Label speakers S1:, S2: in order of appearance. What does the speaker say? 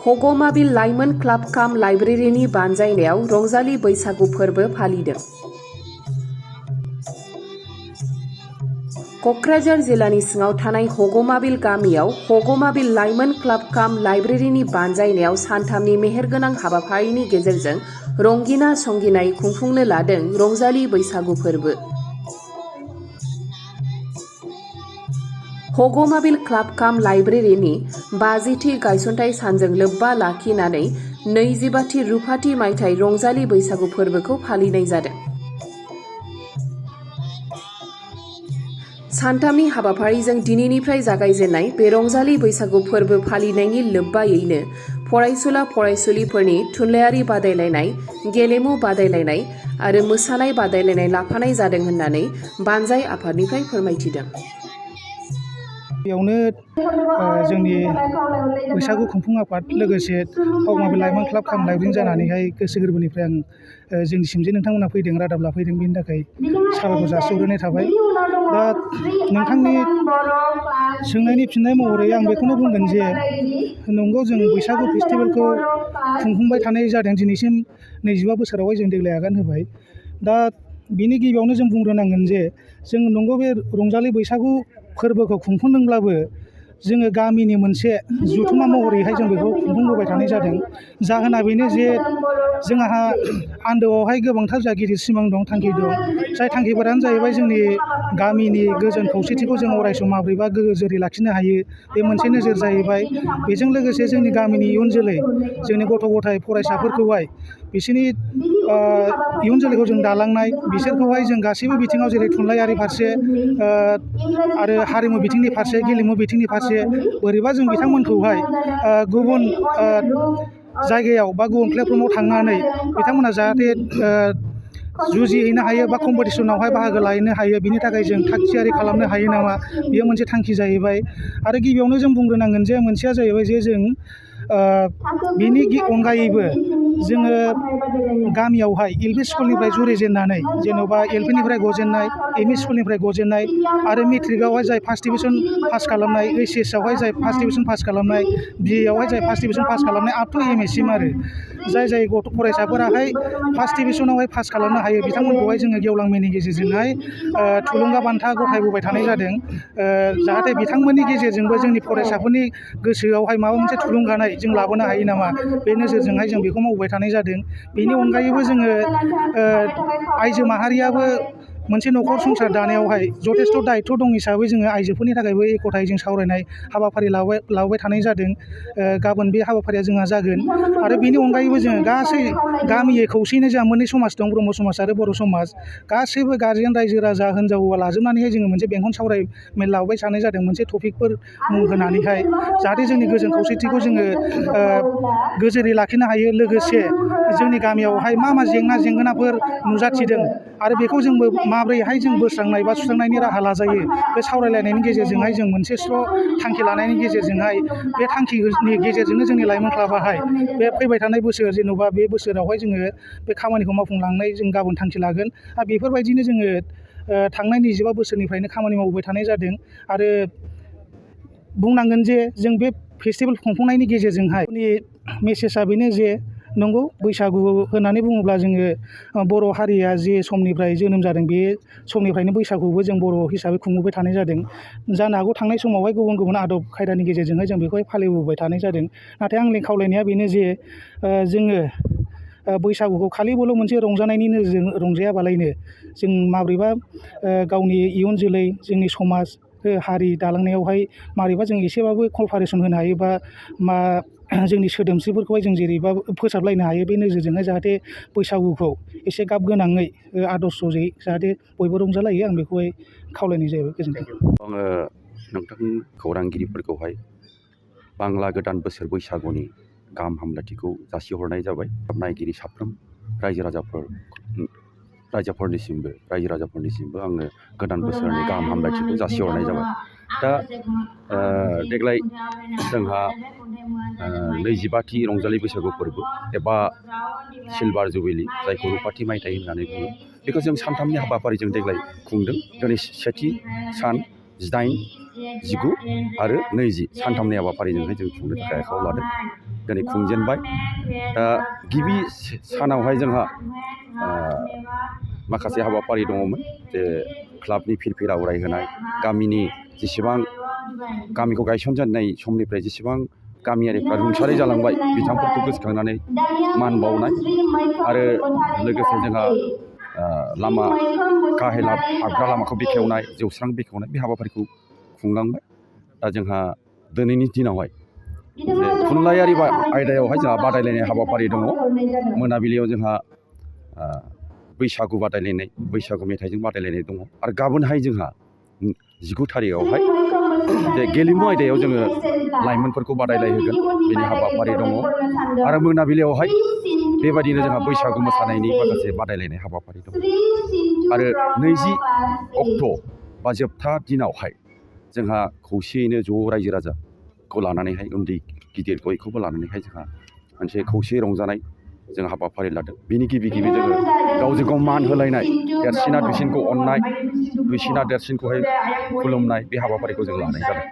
S1: हगमाबिल लाइमोन क्लाब काम लाइब्रेरिनि बानजायनायाव रंजालि बैसागु फोरबो फालिदों। कक्राझार जिल्लानि सिङाव थानाय हगमाबिल गामियाव हगमाबिल लाइमोन क्लाब काम लाइब्रेरिनि बानजायनायाव सानथामनि मेहेरगोनां हाबाफारिनि गेजेरजों रंगिना संगिनाय खुंफुंनो लादों रंजालि बैसागु फोरबो। हगमाबिल क्लाब काम लाइब्रेरिनि 50थि गायसनथाइ सानजों लोब्बा लाखिनानै 25थि रुफाथि मायथाइ रंजालि बैसागु फोरबोखौ फालिनाय जादों। सानथामनि हाबाफारिजों दिनैनिफ्राय जागायजेननाय बे रंजालि बैसागु फोरबो फालिनायनि लोब्बायैनो फरायसुला फरायसुलिफोरनि थुनलाइयारि बादायलायनाय, गेलेमु बादायलायनाय आरो मोसानाय बादायलायनाय लाफानाय जादों होननानै बानजाय आफादनिफ्राय फोरमायथिदों।
S2: बेयावनो जोंनि बैसागु खुंफुं आफाद लोगोसे हगमाबिल लाइमोन क्लाब काम लाइब्रेरि जानानैहाय गोसो गोरबोनिफ्राय आं जोंनिसिम जे नोंथांमोना फैदों, रादाब लाफैदों, बेनि थाखाय साबायखर जासिहरनाय थाबाय। दा नोंथांनि सोंनायनि फिननाय महरै आं बेखौनो बुंगोन जे नंगौ, जों बैसागु फेस्टिभेलखौ खुंफुंबाय थानाय जादों। दिनैसिम 25 बोसोरावहाय जों देग्लाय आगान होबाय। दा बिनि गिबियावनो जों बुंग्रोनांगोन जे जों नंगौ बे रंजालि बैसागु फोरबोखौ खुंफुंदोंब्लाबो जोङो गामिनि मोनसे जुथुमा महरैहाय जों बेखौ खुंफुंबोबाय थानाय जादों। जाहोना बेनो जे जोंहा आन्दोआवहाय गोबांथार जा गिदिर सिमां दं, थांखि दं। जाय थांखिफोरानो जाहैबाय जोंनि गामिनि गोजोन खौसेथिखौ जों अरायसम माबोरैबा गोजोरै लाखिनो हायो, बे मोनसे नोजोर जाहैबाय। बेजों लोगोसे जोंनि गामिनि इयुन जोलै, जोंनि गथ' गथाय फरायसाफोरखौहाय बिसोरनि इयुन जोलैखौ जों दालांनाय, बिसोरखौहाय जों गासैबो बिथिङाव जेरै थुनलाइयारि फारसे आरो हारिमु बिथिंनि फारसे, गेलेमु बिथिंनि फारसे बोरैबा जों बिथांमोनखौहाय गुबुन जायगायाव बा गुबुन प्लेटफर्माव थांनानै बिथांमोना जाहाथे जुजिहैनो हायो बा कम्पिटिसनावहाय बाहागो लाहैनो हायो, बिनि थाखाय जों थाग थियारि खालामनो हायो नामा, बेयो मोनसे थांखि जाहैबाय। आरो गिबियावनो जों बुंग्रोनांगोन जे मोनसेया जाहैबाय जे जों बिनि अनगायैबो जोङो गामियावहाय एल.पि. स्कुलनिफ्राय जुरिजेननानै, जेन'बा एल.पि.निफ्राय गजेननाय, एम.इ. स्कुलनिफ्राय गजेननाय आरो मेट्रिकआवहाय जाय फार्स्ट डिभिजन पास खालामनाय, ओइस.एस.आवहाय जाय फार्स्ट डिभिजन पास खालामनाय, बि.ए.आवहाय जाय फार्स्ट डिभिजन पास खालामनाय, आप टु एम.ए. सिम आरो जाय गथ' फरायसाफोराहाय फार्स्ट डिभिजनावहाय पास खालामनो हायो, बिथांमोनखौहाय जोङो गेवलां मेलनि गेजेरजोंहाय थुलुंगा बान्था गथायबोबाय थानाय जादों। जाहाथे बिथांमोननि गेजेरजोंबो जोंनि फरायसाफोरनि गोसोआवहाय माबा मोनसे थुलुंगानाय जों लाबोनो हायो नामा, बे नोजोरजोंहाय जों बेखौ मावबाय थानाय जादों। बेनि अनगायैबो जोङो आइजो माहारियाबो मोनसे न'खर संसार दानायावहाय जथेस्थ' दायित्व दं हिसाबै जोङो आइजोफोरनि थाखायबो एख'थायै जों सावरायनाय हाबाफारि लाबोबाय थानाय जादों। गाबोन बे हाबाफारिया जोंहा जागोन। आरो बेनि अनगायैबो जोङो गासै गामियै खौसेयैनो जोंहा मोननै समाज दं, ब्रह्म समाज आरो बर' समाज। गासैबो गारजेन, रायजो राजा, हिनजाव हौवा लाजोबनानैहाय जोङो मोनसे बेंखन सावरायमेल लाबोबाय थानाय जादों, मोनसे टपिकफोर मुं होनानैहाय, जाहाथे जोंनि गोजोन खौसेथिखौ जोङो गोजोरै लाखिनो हायो। लोगोसे जोंनि गामियावहाय मा जेंना जेंगोनाफोर नुजाथिदों आरो बेखौ जोंबो माब्रैहाय जों बोस्रांनाय बा सुस्रांनायनि राहा लाजायो, बे सावरायलायनायनि गेजेरजोंहाय जों मोनसे स्र' थांखि लानायनि गेजेरजोंहाय, बे थांखिनि गेजेरजोंनो जोंनि लाइमोन क्लाबाहाय बे फैबाय थानाय बोसोर, जेन'बा बे बोसोरावहाय जोङो बे खामानिखौ मावफुंलांनाय जों गाबोन थांखि लागोन। आरो बेफोरबायदिनो जोङो थांनाय 25 बोसोरनिफ्रायनो खामानि मावबोबाय थानाय जादों। आरो बुंनांगोन जे जों बे फेस्टिभेल खुंफुंनायनि गेजेरजोंहाय मेसेजआ बेनो जे नंगौ, बैसागु होननानै बुङोब्ला जोङो बर' हारिया जे समनिफ्राय जोनोम जादों, बे समनिफ्रायनो बैसागुखौबो जों बर' हिसाबै खुंबोबाय थानाय जादों। जानो हागौ थांनाय समावहाय गुबुन गुबुन आदब खायदानि गेजेरजोंहाय जों बेखौहाय फालिबोबाय थानाय जादों। नाथाय आंनि खावलायनाया बेनो जे जोङो बैसागुखौ खालिबोल' मोनसे रंजानायनि नोजोरजों रंजायाबालायनो जों माबोरैबा गावनि इयुन जोलै, जोंनि समाज हारि दालांनायावहाय माबोरैबा जों एसेबाबो कपारेसन होनो हायो, बा जोंनि सोदोमस्रिफोरखौहाय जों जेरैबा फोसाबलायनो हायो, बे नोजोरजोंहाय जाहाथे बैसागुखौ एसे गाब गोनाङै, आदर्शयै जाहाथे बयबो रंजालायो, आं बेखौहाय खावलायनाय जाबाय। गोजोन्थों।
S3: आङो नोंथांनि खौरांगिरिफोरखौहाय बांला गोदान बोसोर बैसागुनि गाहाम हामलायथिखौ जासिहरनाय जाबाय। नायगिरि साफ्रोम रायजो राजाफोरनिसिमबो आङो गोदान बोसोरनि गाहाम हामलायथिखौ जासिहरनाय जाबाय। दा देग्लाय जोंहा 25थि रंजालि बैसागु फोरबो एबा सिलभार जुबिलि, जायखौ रुफाथि मायथाइ होननानै बुङो, बेखौ जों सानथामनि हाबाफारिजों देग्लाय खुंदों। दिनै सेथि सान, 18, 19 आरो 20 सानथामनि हाबाफारिजोंहाय जों खुंनो थाखाय आखायाव लादों। दिनै खुंजेनबाय। दा गिबि सानावहाय जोंहा माखासे हाबाफारि दङमोन, जे क्लाबनि फिरफिरा उरायहोनाय, गामिनि जेसेबां गामिखौ गायसनजेननाय समनिफ्राय जेसेबां गामियारिफ्रा रुंसारि जालांबाय बिथांफोरखौ गोसोखांनानै मान बावनाय, आरो लोगोसे जोंहा लामा गाहेला हाबग्रा लामाखौ बेखेवनाय, जौस्रां बेखेवनाय बे हाबाफारिखौ खुंलांबाय। दा जोंहा दिनैनि दिनावहाय थुनलाइयारि आयदायावहाय जोंहा बादायलायनाय हाबाफारि दङ। मोनाबिलियाव जोंहा बैसागु बादायलायनाय, बैसागु मेथाइजों बादायलायनाय दङ। आरो गाबोनहाय जोंहा 19 थारिखआवहाय जे गेलेमु आयदायाव जोङो लाइमोनफोरखौ बादायलायहोगोन, बेनि हाबाफारि दङ। आरो मोनाबिलियावहाय बेबायदिनो जोंहा बैसागु मोसानायनि माखासे बादायलायनाय हाबाफारि दङ। आरो 20 अक्ट' बा जोबथा दिनावहाय जोंहा खौसेयैनो ज' रायजो राजाखौ लानानैहाय, उन्दै गिदिर बयखौबो लानानैहाय जोंहा मोनसे खौसे रंजानाय जों हाबाफारि लादों। बिनि गिबि जोङो गावजों गाव मान होलायनाय, देरसिना दुइसिनखौ अननाय, दुइसिना देरसिनखौहाय खुलुमनाय, बे हाबाफारिखौ जों लानाय जादों।